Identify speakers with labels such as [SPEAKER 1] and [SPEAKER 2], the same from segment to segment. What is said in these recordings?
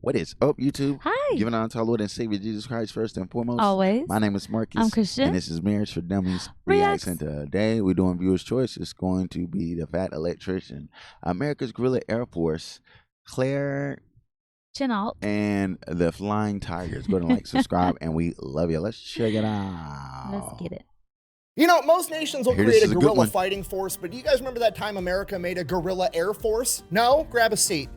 [SPEAKER 1] What is up, YouTube?
[SPEAKER 2] Hi.
[SPEAKER 1] Giving on to our Lord and Savior Jesus Christ first and foremost.
[SPEAKER 2] Always.
[SPEAKER 1] My name is Marcus.
[SPEAKER 2] I'm Christian.
[SPEAKER 1] And this is Marriage for Dummies
[SPEAKER 2] Reacts.
[SPEAKER 1] Reacts. And today we're doing Viewer's Choice. It's going to be the Fat Electrician, America's Guerrilla Air Force, Claire
[SPEAKER 2] Chennault,
[SPEAKER 1] and the Flying Tigers. Go and like, subscribe, and we love you. Let's check it out.
[SPEAKER 2] Let's get it.
[SPEAKER 3] You know, most nations will
[SPEAKER 1] Here,
[SPEAKER 3] create
[SPEAKER 1] this
[SPEAKER 3] a
[SPEAKER 1] is a good
[SPEAKER 3] guerrilla
[SPEAKER 1] one.
[SPEAKER 3] fighting force, but do you guys remember that time America made a guerrilla air force? No? Grab a seat.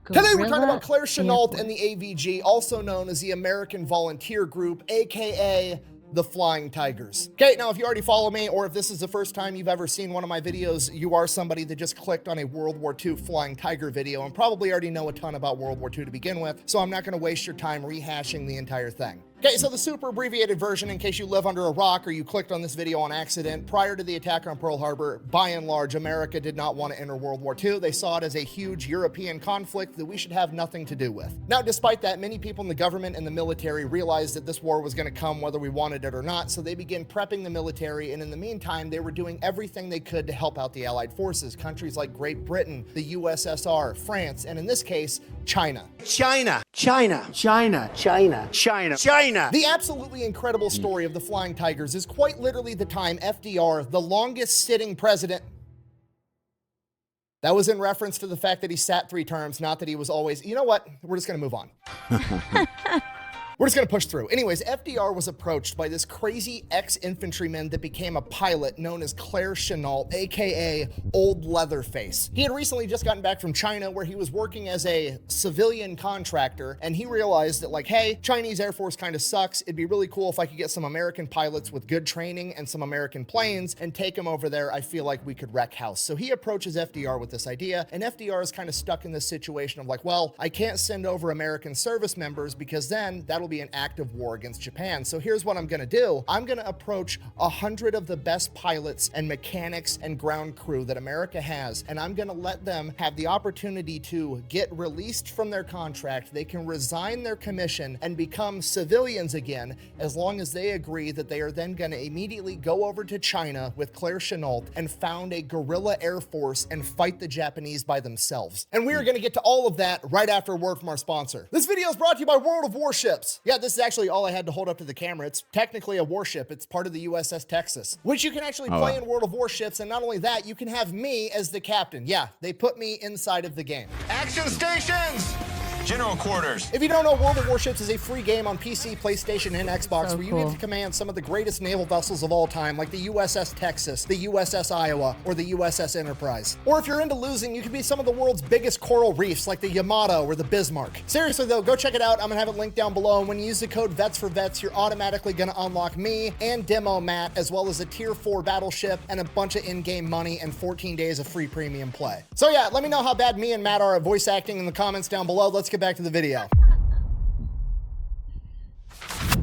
[SPEAKER 3] Today we're talking about Claire Chennault and the AVG, also known as the American Volunteer Group, aka the Flying Tigers. Okay, now if you already follow me, or if this is the first time you've ever seen one of my videos, you are somebody that just clicked on a World War II Flying Tiger video and probably already know a ton about World War II to begin with, so I'm not gonna waste your time rehashing the entire thing. Okay, so the super abbreviated version, in case you live under a rock or you clicked on this video on accident, prior to the attack on Pearl Harbor, by and large, America did not want to enter World War II. They saw it as a huge European conflict that we should have nothing to do with. Now, despite that, many people in the government and the military realized that this war was going to come whether we wanted it or not, so they began prepping the military, and in the meantime, they were doing everything they could to help out the Allied forces. Countries like Great Britain, the USSR, France, and in this case, China.
[SPEAKER 4] China.
[SPEAKER 3] The absolutely incredible story of the Flying Tigers is quite literally the time FDR, the longest sitting president. That was in reference to the fact that he sat 3 terms, not that he was always, you know what? We're just gonna move on. We're just gonna push through. Anyways, FDR was approached by this crazy ex-infantryman that became a pilot known as Claire Chennault, AKA Old Leatherface. He had recently just gotten back from China where he was working as a civilian contractor, and he realized that like, hey, Chinese Air Force kind of sucks. It'd be really cool if I could get some American pilots with good training and some American planes and take them over there. I feel like we could wreck house. So he approaches FDR with this idea, and FDR is kind of stuck in this situation of like, well, I can't send over American service members because then that'll be an act of war against Japan. So here's what I'm gonna do. I'm gonna approach 100 of the best pilots and mechanics and ground crew that America has, and I'm gonna let them have the opportunity to get released from their contract. They can resign their commission and become civilians again, as long as they agree that they are then gonna immediately go over to China with Claire Chennault and found a guerrilla air force and fight the Japanese by themselves. And we are gonna get to all of that right after a word from our sponsor. This video is brought to you by World of Warships. Yeah, this is actually all I had to hold up to the camera. It's technically a warship. It's part of the USS Texas, which you can actually play in World of Warships. And not only that, you can have me as the captain. Yeah, they put me inside of the game.
[SPEAKER 4] Action stations. General quarters.
[SPEAKER 3] If you don't know, World of Warships is a free game on PC, PlayStation, and Xbox where you
[SPEAKER 2] cool.
[SPEAKER 3] get to command some of the greatest naval vessels of all time, like the USS Texas, the USS Iowa, or the USS Enterprise. Or if you're into losing, you can be some of the world's biggest coral reefs, like the Yamato or the Bismarck. Seriously though, go check it out. I'm gonna have it linked down below. And when you use the code VETS4VETS, you're automatically gonna unlock me and Demo Matt, as well as a Tier 4 battleship and a bunch of in-game money and 14 days of free premium play. So yeah, let me know how bad me and Matt are at voice acting in the comments down below. Let's get back to the video.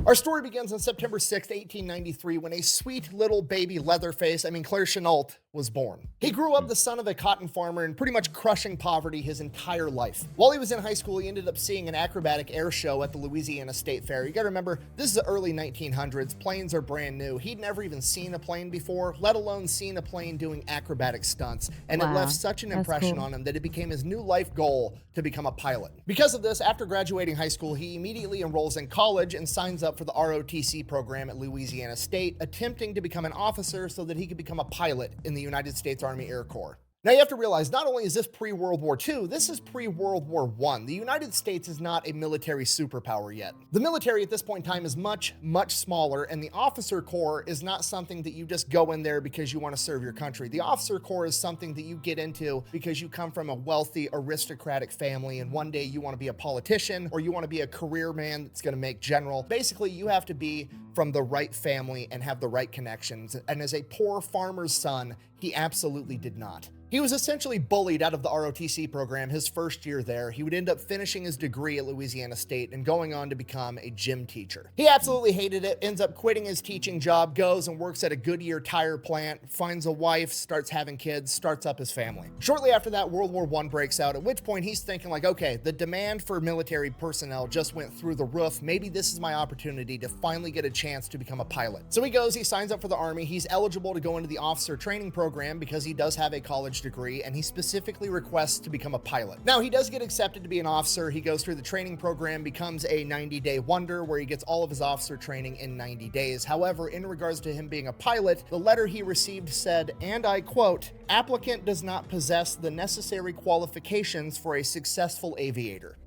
[SPEAKER 3] Our story begins on September 6th, 1893, when a sweet little baby Leatherface, Claire Chennault, was born. He grew up the son of a cotton farmer and pretty much crushing poverty his entire life. While he was in high school, he ended up seeing an acrobatic air show at the Louisiana State Fair. You gotta remember, this is the early 1900s. Planes are brand new. He'd never even seen a plane before, let alone seen a plane doing acrobatic stunts. And it left such an impression on him that it became his new life goal to become a pilot. Because of this, after graduating high school, he immediately enrolls in college and signs up for the ROTC program at Louisiana State, attempting to become an officer so that he could become a pilot in the United States Army Air Corps. Now you have to realize, not only is this pre-World War II, this is pre-World War I. The United States is not a military superpower yet. The military at this point in time is much, much smaller, and the officer corps is not something that you just go in there because you want to serve your country. The officer corps is something that you get into because you come from a wealthy, aristocratic family, and one day you want to be a politician, or you want to be a career man that's going to make general. Basically, you have to be from the right family and have the right connections, and as a poor farmer's son, he absolutely did not. He was essentially bullied out of the ROTC program his first year there. He would end up finishing his degree at Louisiana State and going on to become a gym teacher. He absolutely hated it, ends up quitting his teaching job, goes and works at a Goodyear tire plant, finds a wife, starts having kids, starts up his family. Shortly after that, World War I breaks out, at which point he's thinking like, okay, the demand for military personnel just went through the roof. Maybe this is my opportunity to finally get a chance to become a pilot. So he goes, he signs up for the Army. He's eligible to go into the officer training program because he does have a college college degree, and he specifically requests to become a pilot. Now, he does get accepted to be an officer. He goes through the training program, becomes a 90-day wonder where he gets all of his officer training in 90 days. However, in regards to him being a pilot, the letter he received said, and I quote, "Applicant does not possess the necessary qualifications for a successful aviator."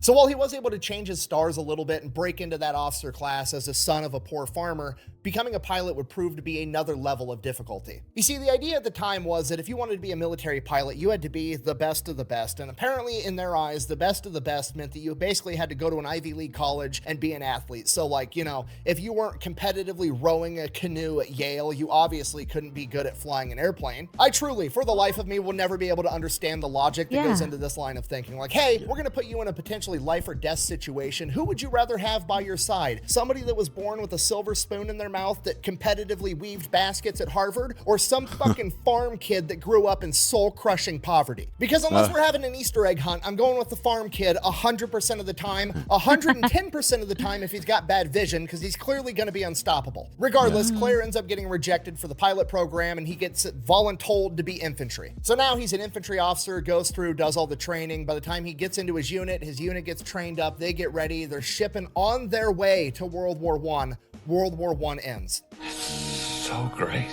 [SPEAKER 3] So while he was able to change his stars a little bit and break into that officer class as a son of a poor farmer, becoming a pilot would prove to be another level of difficulty. You see, the idea at the time was that if you wanted to be a military pilot, you had to be the best of the best. And apparently in their eyes, the best of the best meant that you basically had to go to an Ivy League college and be an athlete. So like, you know, if you weren't competitively rowing a canoe at Yale, you obviously couldn't be good at flying an airplane. I truly, for the life of me, will never be able to understand the logic that goes into this line of thinking. Like, hey, we're gonna put you in a potentially life or death situation. Who would you rather have by your side? Somebody that was born with a silver spoon in their mouth that competitively weaved baskets at Harvard, or some fucking farm kid that grew up in soul-crushing poverty? Because unless we're having an Easter egg hunt, I'm going with the farm kid 100% of the time, 110% of the time if he's got bad vision, because he's clearly going to be unstoppable. Regardless, Claire ends up getting rejected for the pilot program, and he gets voluntold to be infantry. So now he's an infantry officer, goes through, does all the training. By the time he gets into his unit gets trained up, they get ready, they're shipping on their way to World War I. World War I ends.
[SPEAKER 4] So great.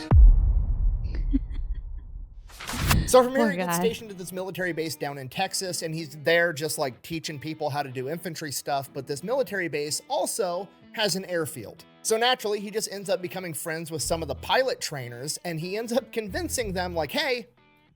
[SPEAKER 3] So from here, he gets stationed at this military base down in Texas, and he's there just like teaching people how to do infantry stuff. But this military base also has an airfield. So naturally, he just ends up becoming friends with some of the pilot trainers, and he ends up convincing them like, hey,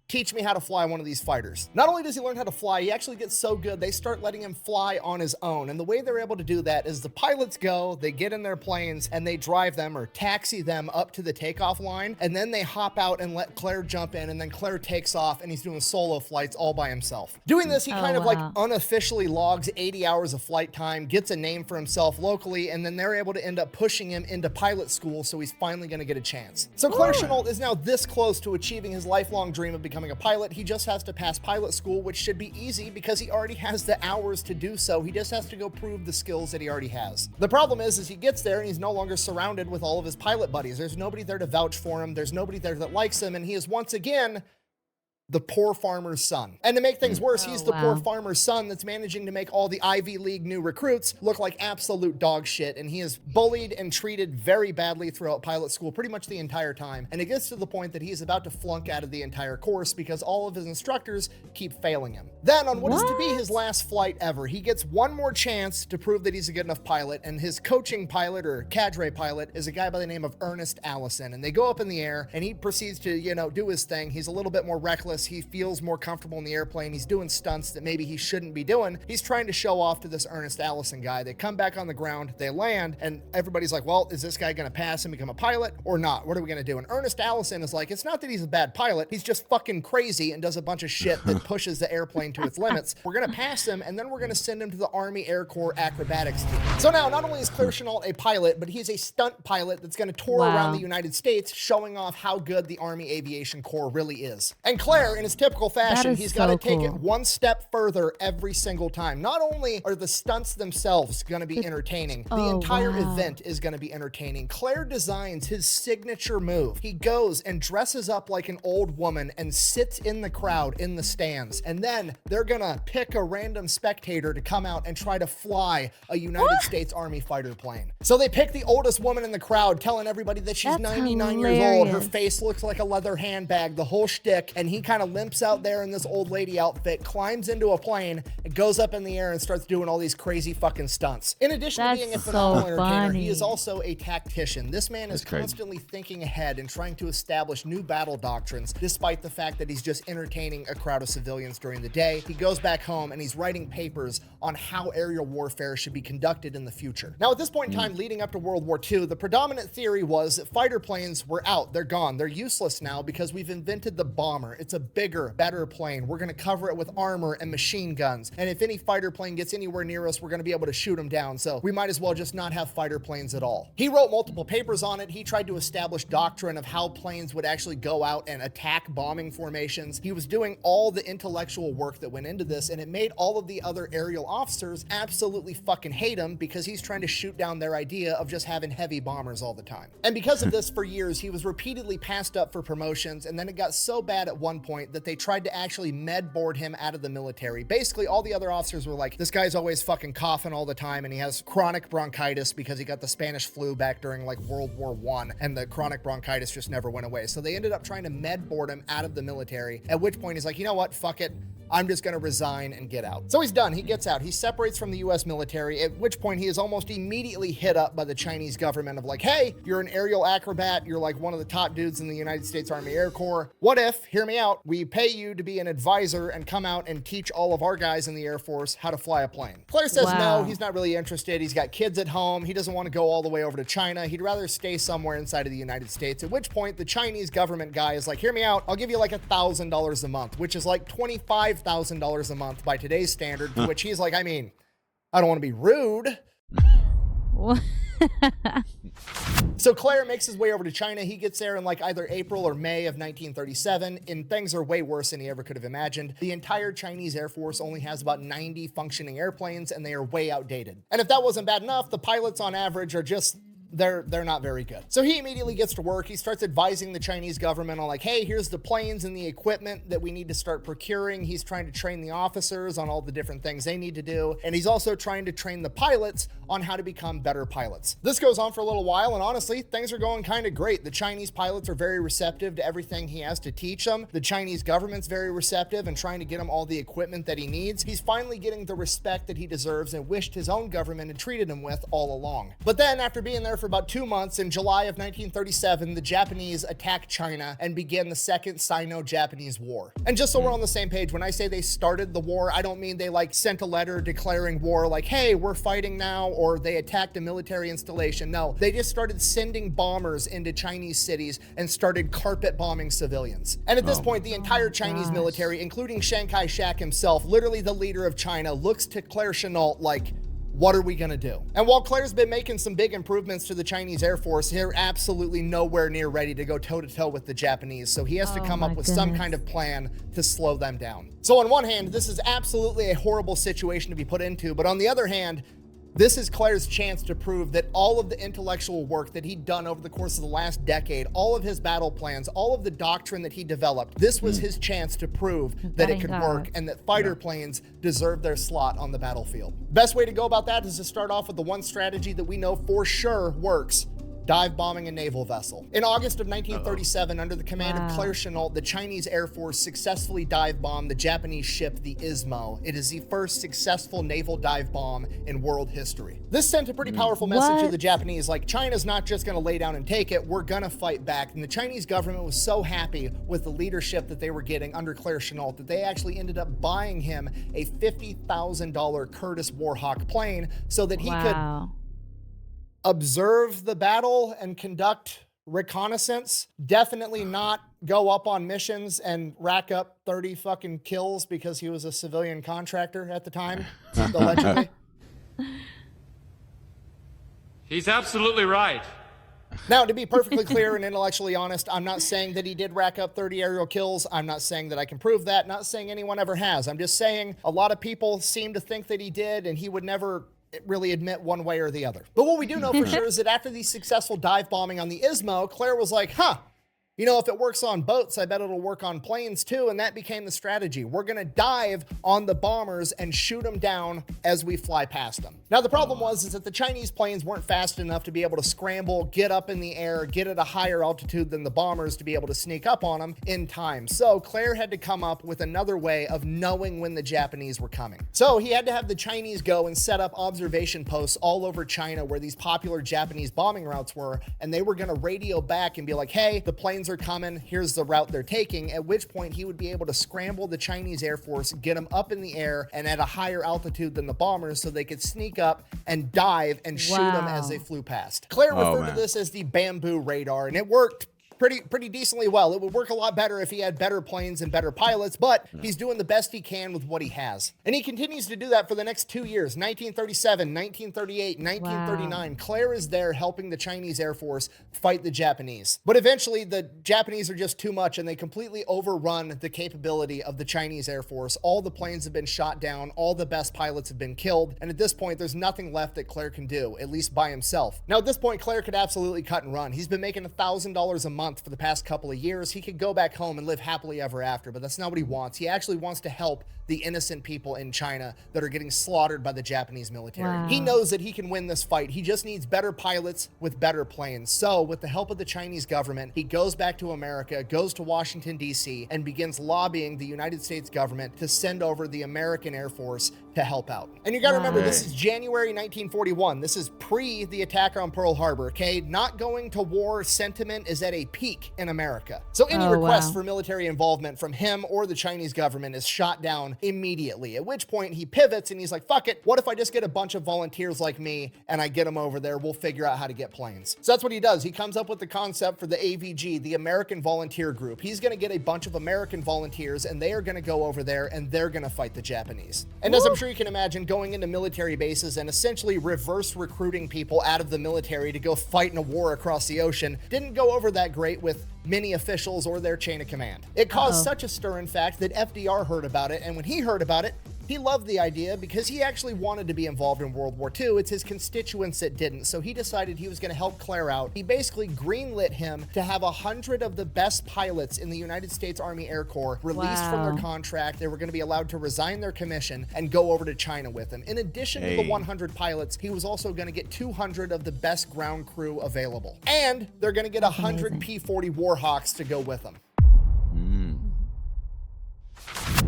[SPEAKER 3] teach me how to fly one of these fighters. Not only does he learn how to fly, he actually gets so good, they start letting him fly on his own. And the way they're able to do that is the pilots go, they get in their planes, and they drive them or taxi them up to the takeoff line. And then they hop out and let Claire jump in, and then Claire takes off, and he's doing solo flights all by himself. Doing this, he kind of like unofficially logs 80 hours of flight time, gets a name for himself locally, and then they're able to end up pushing him into pilot school, so he's finally gonna get a chance. So Claire Chennault is now this close to achieving his lifelong dream of becoming a pilot. He just has to pass pilot school, which should be easy because he already has the hours to do so. He just has to go prove the skills that he already has. The problem is he gets there and he's no longer surrounded with all of his pilot buddies. There's nobody there to vouch for him. There's nobody there that likes him. And he is once again the poor farmer's son. And to make things worse, he's the poor farmer's son that's managing to make all the Ivy League new recruits look like absolute dog shit. And he is bullied and treated very badly throughout pilot school pretty much the entire time. And it gets to the point that he is about to flunk out of the entire course because all of his instructors keep failing him. Then on what is to be his last flight ever, he gets one more chance to prove that he's a good enough pilot. And his coaching pilot or cadre pilot is a guy by the name of Ernest Allison. And they go up in the air and he proceeds to, you know, do his thing. He's a little bit more reckless. He feels more comfortable in the airplane. He's doing stunts that maybe he shouldn't be doing. He's trying to show off to this Ernest Allison guy. They come back on the ground, they land, and everybody's like, well, is this guy gonna pass and become a pilot or not? What are we gonna do? And Ernest Allison is like, it's not that he's a bad pilot, he's just fucking crazy and does a bunch of shit that pushes the airplane to its limits. We're gonna pass him, and then we're gonna send him to the Army Air Corps acrobatics team. So now, not only is Claire Chennault a pilot, but he's a stunt pilot that's gonna tour around the United States showing off how good the Army Aviation Corps really is. And Claire, in his typical fashion, he's got to take it one step further every single time. Not only are the stunts themselves going to be entertaining, the entire event is going to be entertaining. Claire designs his signature move. He goes and dresses up like an old woman and sits in the crowd in the stands. And then they're going to pick a random spectator to come out and try to fly a United States Army fighter plane. So they pick the oldest woman in the crowd, telling everybody that she's 99 years old. Her face looks like a leather handbag, the whole shtick. And he kind of limps out there in this old lady outfit, climbs into a plane, and goes up in the air and starts doing all these crazy fucking stunts. In addition to being a phenomenal entertainer, he is also a tactician. This man is constantly thinking ahead and trying to establish new battle doctrines, despite the fact that he's just entertaining a crowd of civilians during the day. He goes back home and he's writing papers on how aerial warfare should be conducted in the future. Now, at this point in time, leading up to World War II, the predominant theory was that fighter planes were out. They're gone. They're useless now because we've invented the bomber. It's a bigger, better plane. We're going to cover it with armor and machine guns. And if any fighter plane gets anywhere near us, we're going to be able to shoot them down. So we might as well just not have fighter planes at all. He wrote multiple papers on it. He tried to establish doctrine of how planes would actually go out and attack bombing formations. He was doing all the intellectual work that went into this, and it made all of the other aerial officers absolutely fucking hate him because he's trying to shoot down their idea of just having heavy bombers all the time. And because of this, for years, he was repeatedly passed up for promotions, and then it got so bad at one point that they tried to actually med board him out of the military. Basically, all the other officers were like, this guy's always fucking coughing all the time, and he has chronic bronchitis because he got the Spanish flu back during like World War I, and the chronic bronchitis just never went away. So they ended up trying to med board him out of the military, at which point he's like, you know what, fuck it. I'm just going to resign and get out. So he's done. He gets out. He separates from the US military, at which point he is almost immediately hit up by the Chinese government of like, hey, you're an aerial acrobat. You're like one of the top dudes in the United States Army Air Corps. What if, hear me out, we pay you to be an advisor and come out and teach all of our guys in the Air Force how to fly a plane? Claire says no, he's not really interested. He's got kids at home. He doesn't want to go all the way over to China. He'd rather stay somewhere inside of the United States, at which point the Chinese government guy is like, hear me out. I'll give you like $1,000 a month, which is like $25,000 a month by today's standard, to which he's like, I mean, I don't want to be rude. So Claire makes his way over to China. He gets there in like either April or May of 1937, and things are way worse than he ever could have imagined. The entire Chinese Air Force only has about 90 functioning airplanes, and they are way outdated. And if that wasn't bad enough, the pilots on average are just they're not very good. So he immediately gets to work. He starts advising the Chinese government on like, hey, here's the planes and the equipment that we need to start procuring. He's trying to train the officers on all the different things they need to do. And he's also trying to train the pilots on how to become better pilots. This goes on for a little while, and honestly, things are going kind of great. The Chinese pilots are very receptive to everything he has to teach them. The Chinese government's very receptive and trying to get him all the equipment that he needs. He's finally getting the respect that he deserves and wished his own government had treated him with all along. But then after being there for about 2 months, in July of 1937, the Japanese attacked China and began the Second Sino-Japanese War. And just so we're on the same page, when I say they started the war, I don't mean they like sent a letter declaring war like, hey, we're fighting now, or they attacked a military installation. No, they just started sending bombers into Chinese cities and started carpet bombing civilians. And at this point, the entire Chinese military, including Chiang Kai-shek himself, literally the leader of China, looks to Claire Chennault like, what are we gonna do? And while Claire's been making some big improvements to the Chinese Air Force, they're absolutely nowhere near ready to go toe-to-toe with the Japanese, so he has to come up with some kind of plan to slow them down. So on one hand, this is absolutely a horrible situation to be put into, but on the other hand, this is Claire's chance to prove that all of the intellectual work that he'd done over the course of the last decade, all of his battle plans, all of the doctrine that he developed, this was his chance to prove that it could work and that fighter planes deserve their slot on the battlefield. Best way to go about that is to start off with the one strategy that we know for sure works: dive bombing a naval vessel. In August of 1937, under the command of Claire Chennault, the Chinese Air Force successfully dive bombed the Japanese ship, the Ismo. It is the first successful naval dive bomb in world history. This sent a pretty powerful message to the Japanese, like, China's not just gonna lay down and take it, we're gonna fight back. And the Chinese government was so happy with the leadership that they were getting under Claire Chennault that they actually ended up buying him a $50,000 Curtiss Warhawk plane so that he could observe the battle and conduct reconnaissance. Definitely not go up on missions and rack up 30 fucking kills because he was a civilian contractor at the time, allegedly.
[SPEAKER 4] He's absolutely right.
[SPEAKER 3] Now, to be perfectly clear and intellectually honest, I'm not saying that he did rack up 30 aerial kills. I'm not saying that I can prove that. Not saying anyone ever has. I'm just saying a lot of people seem to think that he did, and he would never really admit one way or the other. But what we do know for sure is that after the successful dive bombing on the Ismo, Claire was like, you know, if it works on boats, I bet it'll work on planes too. And that became the strategy. We're going to dive on the bombers and shoot them down as we fly past them. Now, the problem is that the Chinese planes weren't fast enough to be able to scramble, get up in the air, get at a higher altitude than the bombers to be able to sneak up on them in time. So Claire had to come up with another way of knowing when the Japanese were coming. So he had to have the Chinese go and set up observation posts all over China where these popular Japanese bombing routes were. And they were going to radio back and be like, hey, the planes are coming, here's the route they're taking, at which point he would be able to scramble the Chinese Air Force, get them up in the air and at a higher altitude than the bombers so they could sneak up and dive and shoot them as they flew past. Claire referred to this as the bamboo radar, and it worked pretty decently well. It would work a lot better if he had better planes and better pilots, but he's doing the best he can with what he has. And he continues to do that for the next 2 years, 1937, 1938, 1939. Wow. Claire is there helping the Chinese Air Force fight the Japanese. But eventually, the Japanese are just too much, and they completely overrun the capability of the Chinese Air Force. All the planes have been shot down, all the best pilots have been killed, and at this point, there's nothing left that Claire can do, at least by himself. Now, at this point, Claire could absolutely cut and run. He's been making $1,000 a month for the past couple of years. He could go back home and live happily ever after, but that's not what he wants. He actually wants to help the innocent people in China that are getting slaughtered by the Japanese military. Wow. He knows that he can win this fight. He just needs better pilots with better planes. So with the help of the Chinese government, he goes back to America, goes to Washington, D.C., and begins lobbying the United States government to send over the American Air Force to help out. And you gotta remember, this is January 1941. This is pre the attack on Pearl Harbor, okay? Not going to war sentiment is at a peak in America. So any request for military involvement from him or the Chinese government is shot down immediately, at which point he pivots and he's like, fuck it, what if I just get a bunch of volunteers like me and I get them over there, we'll figure out how to get planes. So that's what he does. He comes up with the concept for the AVG, the American Volunteer Group. He's gonna get a bunch of American volunteers and they are gonna go over there and they're gonna fight the Japanese. And as I'm sure you can imagine, going into military bases and essentially reverse recruiting people out of the military to go fight in a war across the ocean didn't go over that great with many officials or their chain of command. It caused such a stir, in fact, that FDR heard about it, and when he heard about it, he loved the idea because he actually wanted to be involved in World War II. It's his constituents that didn't, so he decided he was going to help Claire out. He basically greenlit him to have 100 of the best pilots in the United States Army Air Corps released from their contract. They were going to be allowed to resign their commission and go over to China with him. In addition to the 100 pilots, he was also going to get 200 of the best ground crew available. And they're going to get 100 P-40 Warhawks to go with them.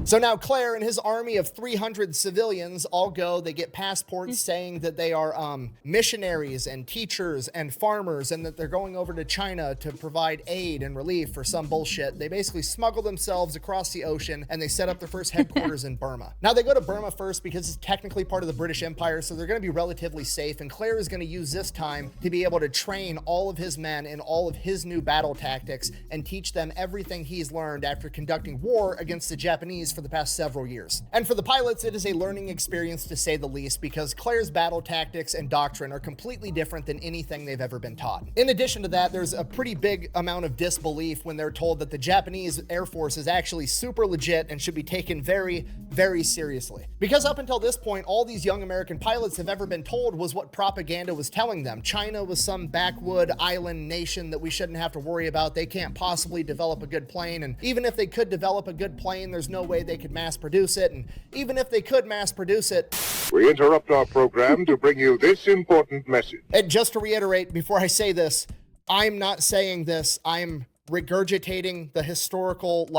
[SPEAKER 3] So now Claire and his army of 300 civilians all go, they get passports saying that they are missionaries and teachers and farmers and that they're going over to China to provide aid and relief for some bullshit. They basically smuggle themselves across the ocean and they set up their first headquarters in Burma. Now they go to Burma first because it's technically part of the British Empire, so they're going to be relatively safe, and Claire is going to use this time to be able to train all of his men in all of his new battle tactics and teach them everything he's learned after conducting war against the Japanese for the past several years. And for the pilots, it is a learning experience to say the least, because Claire's battle tactics and doctrine are completely different than anything they've ever been taught. In addition to that, there's a pretty big amount of disbelief when they're told that the Japanese Air Force is actually super legit and should be taken very, very seriously. Because up until this point, all these young American pilots have ever been told was what propaganda was telling them. China was some backwood island nation that we shouldn't have to worry about. They can't possibly develop a good plane, and even if they could develop a good plane, there's no way they could mass produce it, and even if they could mass produce it,
[SPEAKER 2] we interrupt our program to bring you this important message.
[SPEAKER 3] And just to reiterate, before I say this, I'm not saying this, I'm regurgitating the historical,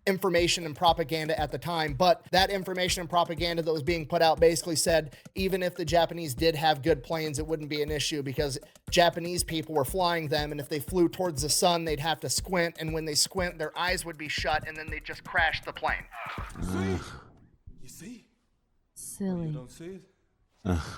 [SPEAKER 3] information and propaganda at the time, but that information and propaganda that was being put out basically said even if the Japanese did have good planes, it wouldn't be an issue because Japanese people were flying them, and if they flew towards the sun, they'd have to squint, and when they squint, their eyes would be shut, and then they'd just crash the plane.
[SPEAKER 5] You see?
[SPEAKER 6] Silly.
[SPEAKER 5] You don't see it?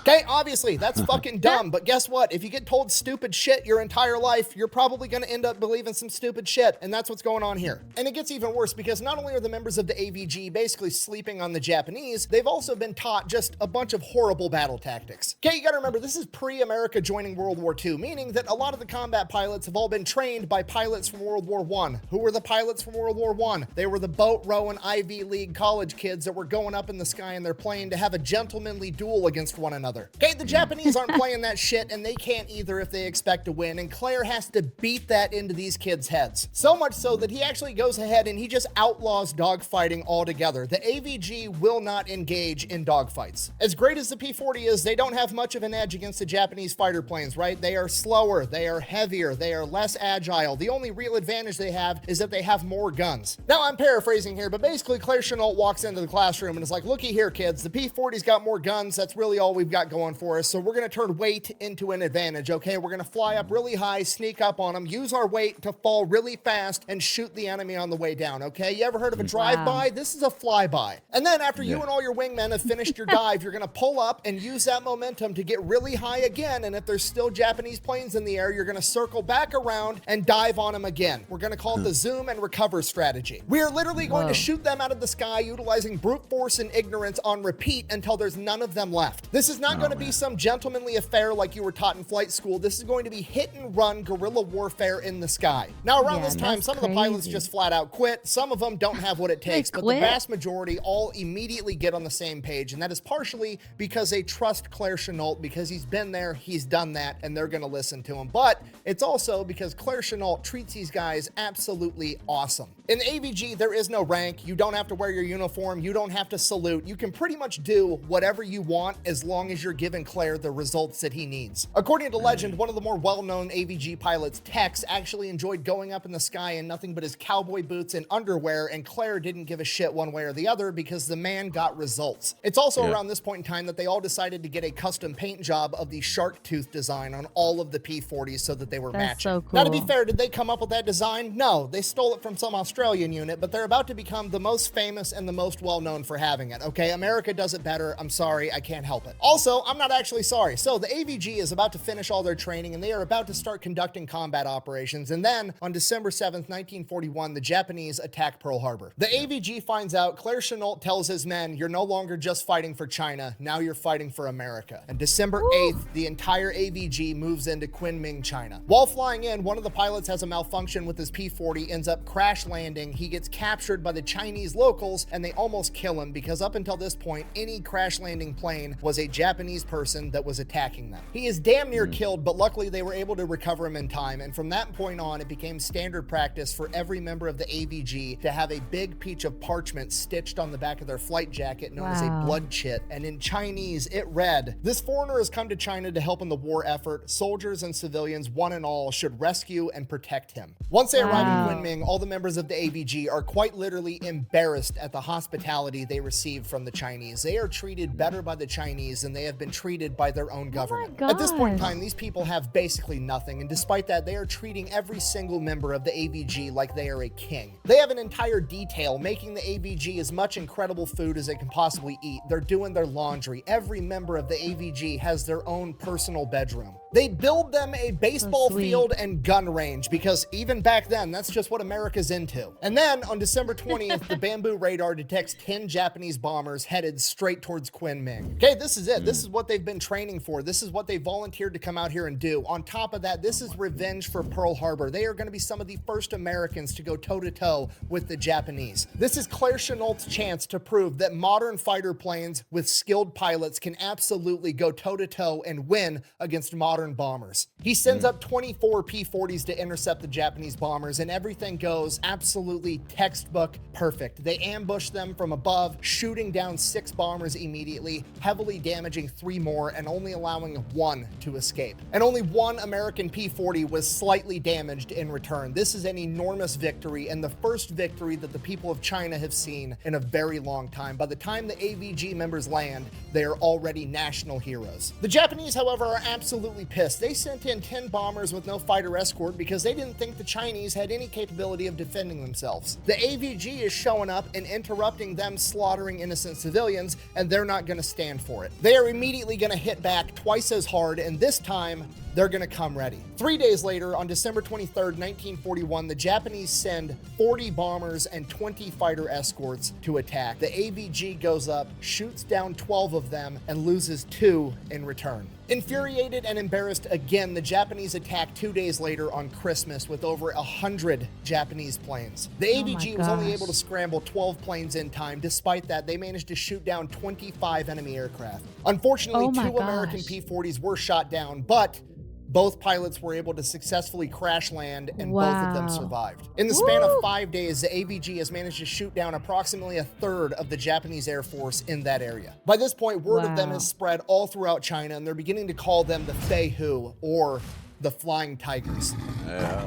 [SPEAKER 3] Okay, obviously, that's fucking dumb, but guess what? If you get told stupid shit your entire life, you're probably gonna end up believing some stupid shit, and that's what's going on here. And it gets even worse because not only are the members of the AVG basically sleeping on the Japanese, they've also been taught just a bunch of horrible battle tactics. Okay, you gotta remember, this is pre-America joining World War II, meaning that a lot of the combat pilots have all been trained by pilots from World War I. Who were the pilots from World War I? They were the boat rowing Ivy League college kids that were going up in the sky in their plane to have a gentlemanly duel against one another. Okay, the Japanese aren't playing that shit, and they can't either if they expect to win, and Claire has to beat that into these kids' heads. So much so that he actually goes ahead and he just outlaws dogfighting altogether. The AVG will not engage in dogfights. As great as the P-40 is, they don't have much of an edge against the Japanese fighter planes, right? They are slower, they are heavier, they are less agile. The only real advantage they have is that they have more guns. Now, I'm paraphrasing here, but basically Claire Chennault walks into the classroom and is like, looky here, kids, the P-40's got more guns. That's really all we've got going for us. So we're going to turn weight into an advantage, okay? We're going to fly up really high, sneak up on them, use our weight to fall really fast and shoot the enemy on the way down, okay? You ever heard of a drive-by? This is a flyby. And then after you and all your wingmen have finished your dive, you're going to pull up and use that momentum to get really high again. And if there's still Japanese planes in the air, you're going to circle back around and dive on them again. We're going to call it the zoom and recover strategy. We are literally going to shoot them out of the sky utilizing brute force and ignorance on repeat until there's none of them left. This is not going to be some gentlemanly affair like you were taught in flight school. This is going to be hit and run guerrilla warfare in the sky. Now, around this time, some of the pilots just flat out quit. Some of them don't have what it takes, but the vast majority all immediately get on the same page. And that is partially because they trust Claire Chennault because he's been there, he's done that, and they're going to listen to him. But it's also because Claire Chennault treats these guys absolutely awesome. In the AVG, there is no rank. You don't have to wear your uniform. You don't have to salute. You can pretty much do whatever you want as long as you're giving Claire the results that he needs. According to legend, one of the more well-known AVG pilots, Tex, actually enjoyed going up in the sky in nothing but his cowboy boots and underwear, and Claire didn't give a shit one way or the other because the man got results. It's also around this point in time that they all decided to get a custom paint job of the shark tooth design on all of the P-40s so that they were matching.
[SPEAKER 6] So cool.
[SPEAKER 3] Now, to be fair, did they come up with that design? No, they stole it from some Australian unit, but they're about to become the most famous and the most well-known for having it, okay? America does it better. I'm sorry, I can't help it. Also, I'm not actually sorry. So the AVG is about to finish all their training and they are about to start conducting combat operations. And then on December 7th, 1941, the Japanese attack Pearl Harbor. The AVG finds out, Claire Chennault tells his men, you're no longer just fighting for China, now you're fighting for America. And December 8th, the entire AVG moves into Kunming, China. While flying in, one of the pilots has a malfunction with his P-40, ends up crash landing. He gets captured by the Chinese locals and they almost kill him because up until this point, any crash landing plane was a Japanese person that was attacking them. He is damn near killed, but luckily they were able to recover him in time. And from that point on, it became standard practice for every member of the AVG to have a big piece of parchment stitched on the back of their flight jacket known as a blood chit. And in Chinese, it read, this foreigner has come to China to help in the war effort. Soldiers and civilians, one and all, should rescue and protect him. Once they arrive in Kunming, all the members of the AVG are quite literally embarrassed at the hospitality they received from the Chinese. They are treated better by the Chinese than they have been treated by their own government. At this point in time, these people have basically nothing, and despite that, they are treating every single member of the AVG like they are a king. They have an entire detail making the AVG as much incredible food as they can possibly eat. They're doing their laundry. Every member of the AVG has their own personal bedroom. They build them a baseball field and gun range because even back then, that's just what America's into. And then on December 20th, the Bamboo radar detects 10 Japanese bombers headed straight towards Kunming. Okay, this is it. This is what they've been training for. This is what they volunteered to come out here and do. On top of that, this is revenge for Pearl Harbor. They are going to be some of the first Americans to go toe-to-toe with the Japanese. This is Claire Chennault's chance to prove that modern fighter planes with skilled pilots can absolutely go toe-to-toe and win against modern bombers. He sends up 24 P-40s to intercept the Japanese bombers, and everything goes absolutely textbook perfect. They ambush them from above, shooting down 6 bombers immediately, heavily damaging 3 more, and only allowing 1 to escape. And only 1 American P-40 was slightly damaged in return. This is an enormous victory, and the first victory that the people of China have seen in a very long time. By the time the AVG members land, they are already national heroes. The Japanese, however, are absolutely pissed. They sent in 10 bombers with no fighter escort because they didn't think the Chinese had any capability of defending themselves. The AVG is showing up and interrupting them slaughtering innocent civilians, and they're not going to stand for it. They are immediately going to hit back twice as hard, and this time, they're going to come ready. 3 days later, on December 23rd, 1941, the Japanese send 40 bombers and 20 fighter escorts to attack. The AVG goes up, shoots down 12 of them, and loses 2 in return. Infuriated and embarrassed again, the Japanese attack 2 days later on Christmas with over 100 Japanese planes. The AVG was only able to scramble 12 planes in time. Despite that, they managed to shoot down 25 enemy aircraft. Unfortunately, 2 American P-40s were shot down, but both pilots were able to successfully crash land, and both of them survived. In the span of 5 days, the AVG has managed to shoot down approximately a third of the Japanese Air Force in that area. By this point, word of them has spread all throughout China, and they're beginning to call them the Feihu, or the Flying Tigers.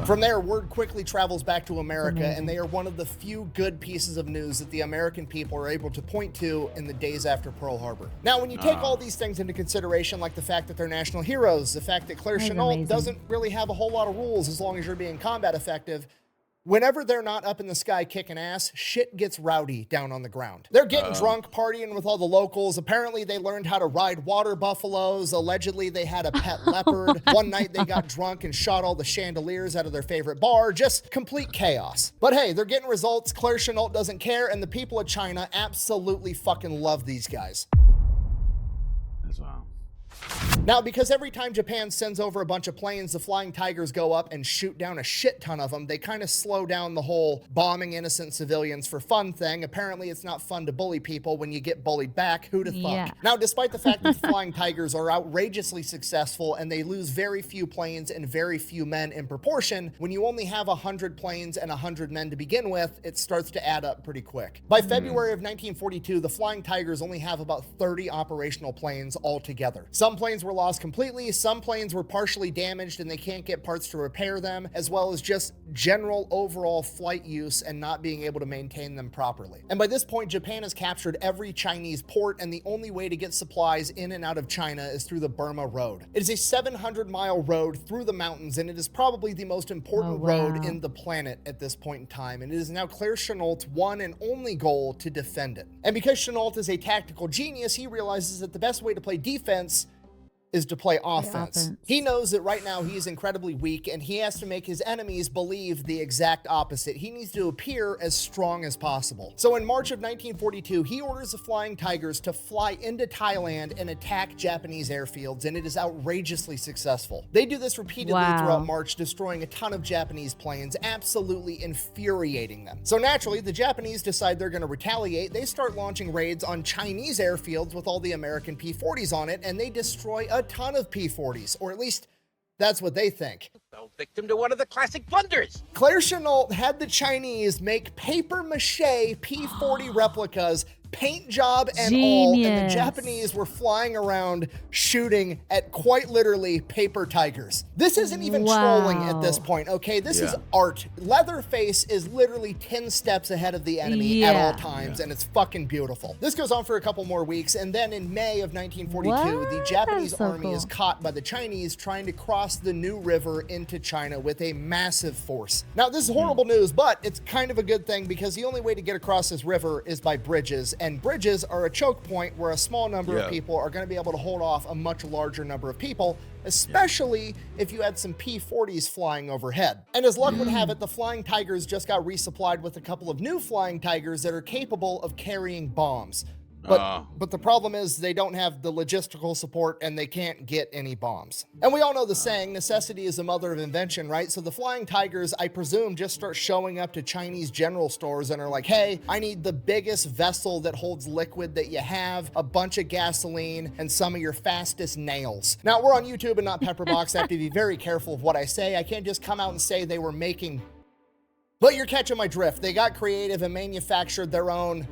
[SPEAKER 3] From there, word quickly travels back to America, and they are one of the few good pieces of news that the American people are able to point to in the days after Pearl Harbor. Now, when you take all these things into consideration, like the fact that they're national heroes, the fact that Claire Chennault doesn't really have a whole lot of rules as long as you're being combat effective, whenever they're not up in the sky kicking ass, shit gets rowdy down on the ground. They're getting drunk, partying with all the locals. Apparently, they learned how to ride water buffaloes. Allegedly, they had a pet leopard. One night, they got drunk and shot all the chandeliers out of their favorite bar. Just complete chaos. But hey, they're getting results. Claire Chennault doesn't care, and the people of China absolutely fucking love these guys.
[SPEAKER 1] That's wow.
[SPEAKER 3] Now, because every time Japan sends over a bunch of planes, the Flying Tigers go up and shoot down a shit ton of them, they kind of slow down the whole bombing innocent civilians for fun thing. Apparently, it's not fun to bully people when you get bullied back. Who'da thunk?
[SPEAKER 6] Yeah.
[SPEAKER 3] Now, despite the fact that the Flying Tigers are outrageously successful and they lose very few planes and very few men in proportion, when you only have 100 planes and 100 men to begin with, it starts to add up pretty quick. By February of 1942, the Flying Tigers only have about 30 operational planes altogether. Some planes were lost completely, some planes were partially damaged and they can't get parts to repair them, as well as just general overall flight use and not being able to maintain them properly. And by this point, Japan has captured every Chinese port, and the only way to get supplies in and out of China is through the Burma Road. It is a 700-mile road through the mountains, and it is probably the most important road in the planet at this point in time, and it is now Claire Chennault's one and only goal to defend it. And because Chennault is a tactical genius, he realizes that the best way to play defense is to play offense. He knows that right now he is incredibly weak, and he has to make his enemies believe the exact opposite. He needs to appear as strong as possible. So in March of 1942, he orders the Flying Tigers to fly into Thailand and attack Japanese airfields, and it is outrageously successful. They do this repeatedly throughout March, destroying a ton of Japanese planes, absolutely infuriating them. So naturally, the Japanese decide they're gonna retaliate. They start launching raids on Chinese airfields with all the American P-40s on it, and they destroy a ton of P-40s, or at least that's what they think.
[SPEAKER 7] Fell victim to one of the classic blunders.
[SPEAKER 3] Claire Chennault had the Chinese make paper-mache P-40 replicas, paint job and all, and the Japanese were flying around shooting at quite literally paper tigers. This isn't even trolling at this point, okay? This is art. Leatherface is literally 10 steps ahead of the enemy at all times, and it's fucking beautiful. This goes on for a couple more weeks, and then in May of 1942, the Japanese army is caught by the Chinese trying to cross the New River into China with a massive force. Now, this is horrible news, but it's kind of a good thing because the only way to get across this river is by bridges, and bridges are a choke point where a small number of people are going to be able to hold off a much larger number of people, especially if you had some P-40s flying overhead. And as luck would have it, the Flying Tigers just got resupplied with a couple of new Flying Tigers that are capable of carrying bombs. But the problem is they don't have the logistical support and they can't get any bombs. And we all know the saying, necessity is the mother of invention, right? So the Flying Tigers, I presume, just start showing up to Chinese general stores and are like, hey, I need the biggest vessel that holds liquid that you have, a bunch of gasoline, and some of your fastest nails. Now, we're on YouTube and not Pepperbox. I have to be very careful of what I say. I can't just come out and say they were making... But you're catching my drift. They got creative and manufactured their own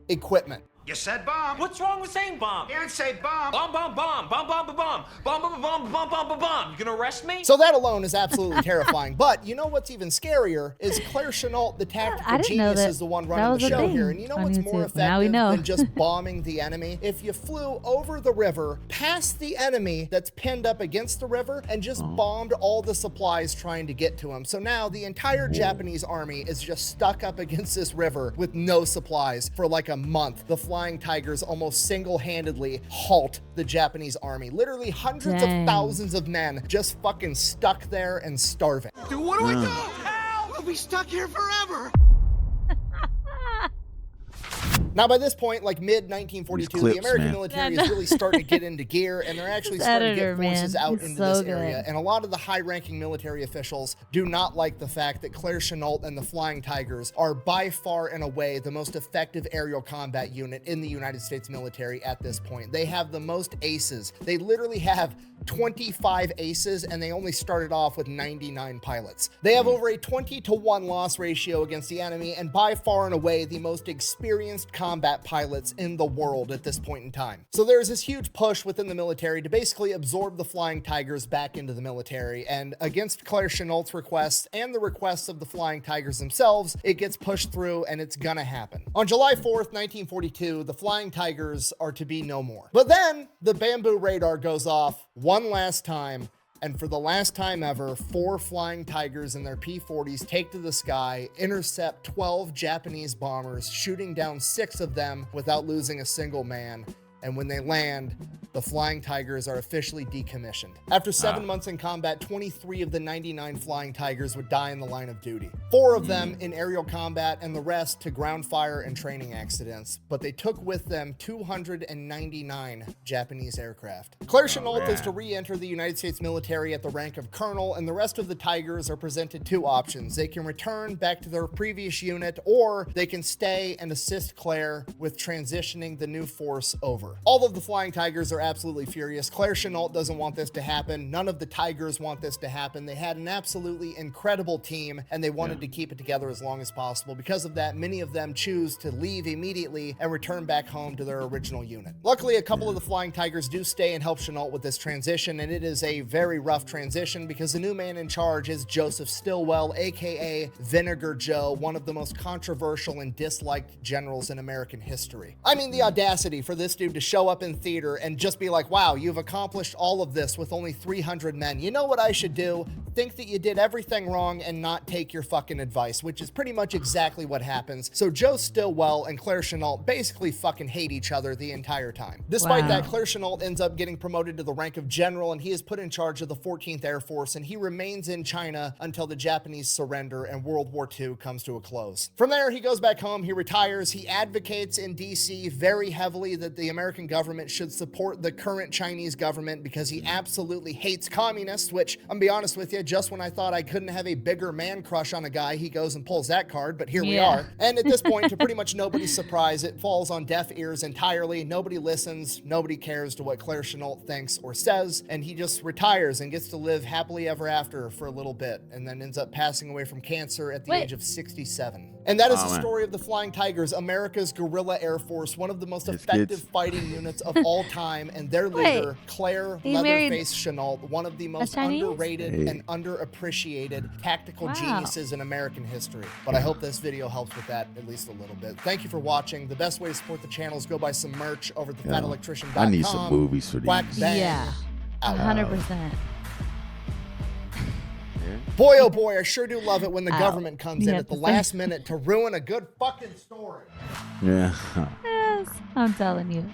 [SPEAKER 3] equipment.
[SPEAKER 7] You said bomb.
[SPEAKER 4] What's wrong with saying bomb?
[SPEAKER 7] You didn't say bomb.
[SPEAKER 4] Bomb, bomb, bomb, bomb, bomb, bomb, bomb, bomb, bomb, bomb, bomb, bomb, bomb, bomb. You gonna arrest me?
[SPEAKER 3] So that alone is absolutely terrifying. But you know what's even scarier is Claire Chennault, the tactical genius, is the one running the show here. And you know what's more effective than just bombing the enemy? If you flew over the river, past the enemy that's pinned up against the river, and just bombed all the supplies trying to get to him. So now the entire Japanese army is just stuck up against this river with no supplies for like a month. The Flying Tigers almost single-handedly halt the Japanese army. Literally hundreds of thousands of men just fucking stuck there and starving.
[SPEAKER 7] Dude, what do we do? Help! We'll be stuck here forever.
[SPEAKER 3] Now, by this point, like mid-1942, the American military is really starting to get into gear, and they're actually starting to get forces out into this area. And a lot of the high-ranking military officials do not like the fact that Claire Chennault and the Flying Tigers are by far and away the most effective aerial combat unit in the United States military at this point. They have the most aces. They literally have 25 aces, and they only started off with 99 pilots. They have over a 20-to-1 loss ratio against the enemy, and by far and away the most experienced combat pilots in the world at this point in time. So there's this huge push within the military to basically absorb the Flying Tigers back into the military, and against Claire Chennault's requests and the requests of the Flying Tigers themselves, it gets pushed through and it's gonna happen. On July 4th, 1942, the Flying Tigers are to be no more. But then the bamboo radar goes off one last time, and for the last time ever, 4 Flying Tigers in their P-40s take to the sky, intercept 12 Japanese bombers, shooting down 6 of them without losing a single man. And when they land, the Flying Tigers are officially decommissioned. After 7 months in combat, 23 of the 99 Flying Tigers would die in the line of duty. 4 of them in aerial combat and the rest to ground fire and training accidents. But they took with them 299 Japanese aircraft. Claire Chennault is to re-enter the United States military at the rank of colonel, and the rest of the Tigers are presented 2 options. They can return back to their previous unit, or they can stay and assist Claire with transitioning the new force over. All of the Flying Tigers are absolutely furious. Claire Chennault doesn't want this to happen. None of the Tigers want this to happen. They had an absolutely incredible team, and they wanted to keep it together as long as possible. Because of that, many of them choose to leave immediately and return back home to their original unit. Luckily, a couple of the Flying Tigers do stay and help Chennault with this transition, and it is a very rough transition because the new man in charge is Joseph Stilwell, aka Vinegar Joe, one of the most controversial and disliked generals in American history. I mean, the audacity for this dude to show up in theater and just be like, wow, you've accomplished all of this with only 300 men. You know what I should do? Think that you did everything wrong and not take your fucking advice, which is pretty much exactly what happens. So Joe Stilwell and Claire Chennault basically fucking hate each other the entire time. Despite that, Claire Chennault ends up getting promoted to the rank of general, and he is put in charge of the 14th Air Force, and he remains in China until the Japanese surrender and World War II comes to a close. From there, he goes back home, he retires, he advocates in DC very heavily that the American government should support the current Chinese government because he absolutely hates communists, which, I'm gonna be honest with you, just when I thought I couldn't have a bigger man crush on a guy, he goes and pulls that card, but here we are. And at this point, to pretty much nobody's surprise, it falls on deaf ears entirely. Nobody listens, nobody cares to what Claire Chennault thinks or says, and he just retires and gets to live happily ever after for a little bit, and then ends up passing away from cancer at the age of 67. And that is the story of the Flying Tigers, America's guerrilla air force, one of the most effective fighting units of all time, and their leader, Claire Leatherface Chennault, one of the most underrated and underappreciated tactical geniuses in American history. But I hope this video helps with that at least a little bit. Thank you for watching. The best way to support the channel is go buy some merch over at thefatelectrician.com.
[SPEAKER 1] I need some movies for these.
[SPEAKER 3] Whack bang.
[SPEAKER 6] Yeah, 100%.
[SPEAKER 3] Boy, oh boy, I sure do love it when the government comes in at the last minute to ruin a good fucking story.
[SPEAKER 1] Yeah.
[SPEAKER 6] Yes, I'm telling you.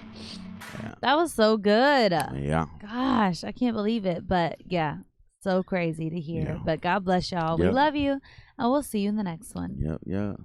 [SPEAKER 6] That was so good.
[SPEAKER 1] Yeah.
[SPEAKER 6] Gosh, I can't believe it. But yeah, so crazy to hear. But God bless y'all. We love you. And we'll see you in the next one.
[SPEAKER 1] Yep.